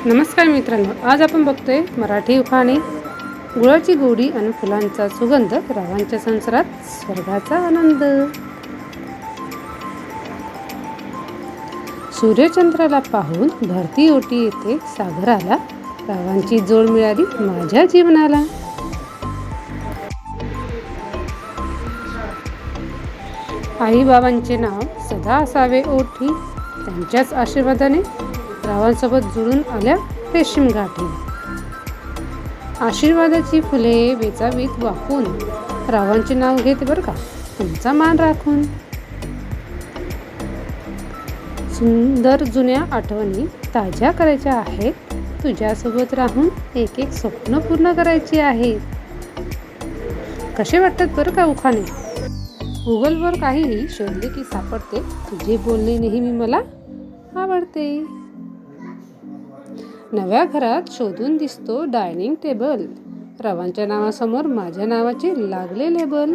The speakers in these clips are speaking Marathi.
नमस्कार मित्रांनो, आज आपण बघतोय मराठी उखाणे. गुळाची गोडी आणि फुलांचा सुगंध, रावांच्या संसारात स्वर्गाचा आनंद. सूर्यचंद्राला पाहून भरती ओटी येते सागराला, रावांची जोड मिळाली माझ्या जीवनाला. आई बाबांचे नाव सदा असावे ओठी, त्यांच्याच आशीर्वादाने रावांसोबत जुळून आल्या रेशीम गाठी. आशीर्वादाची फुले वेचावीत वाकून, रावांचे नाव घेते बरं का तुमचा मान राखून. सुंदर जुन्या आठवणी ताज्या करायच्या आहेत, तुझ्यासोबत राहून एक एक स्वप्न पूर्ण करायची आहेत. कसे वाटतात बरं का उखाणे? गुगलवर काहीही शोधले की सापडते, तुझे बोलणे नेहमी मला आवडते. नव्या घरात शोधून दिसतो डायनिंग टेबल, रावांच्या नावासमोर माझ्या नावाचे लागले लेबल.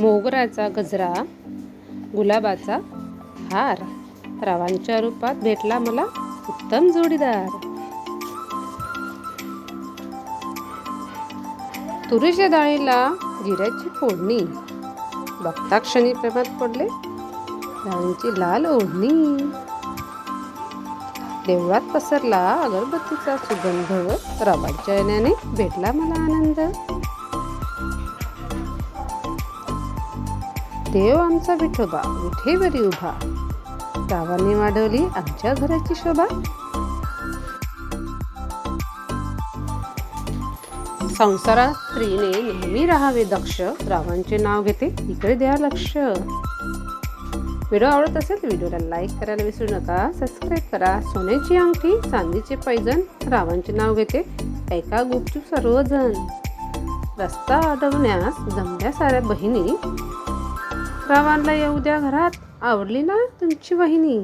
मोगऱ्याचा गजरा, गुलाबाचा हार, रावांच्या रूपात भेटला मला उत्तम जोडीदार. तुरीच्या डाळीला जिऱ्याची फोडणी, बघता क्षणी प्रेमात पडले रावांची लाल ओढणी. देवळात पसरला अगरबत्तीचा सुगंध, रावांच्या येण्याने भेटला मला आनंद. देव आमचा विठोबा विठेवरी उभा, रावांनी वाढवली आमच्या घराची शोभा. संसारात स्त्रीने नेहमी राहावे दक्ष, रावांचे नाव घेते इकडे द्या लक्ष. व्हिडिओ आवडत असेल तर व्हिडिओला लाईक करायला विसरू नका, सबस्क्राईब करा. सोन्याची अंगठी, चांदीचे पैजण, रावांचे नाव घेते ऐका गुपचूप सर्वजण. रस्ता अडवण्यास जमल्या साऱ्या बहिणी, रावांना येऊ द्या घरात आवडली ना तुमची वहिनी.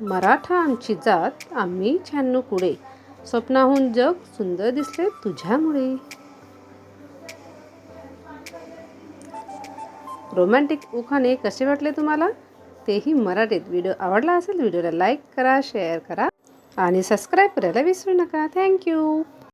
मराठा आमची जात, आम्ही 96 कुडे, स्वप्नाहून जग सुंदर दिसले तुझ्यामुळे. रोमॅन्टिक उखाणे कसे वाटले तुम्हाला, तेही मराठीत. व्हिडिओ आवडला असेल व्हिडिओला लाईक करा, शेअर करा आणि सबस्क्राईब करायला विसरू नका. थँक्यू.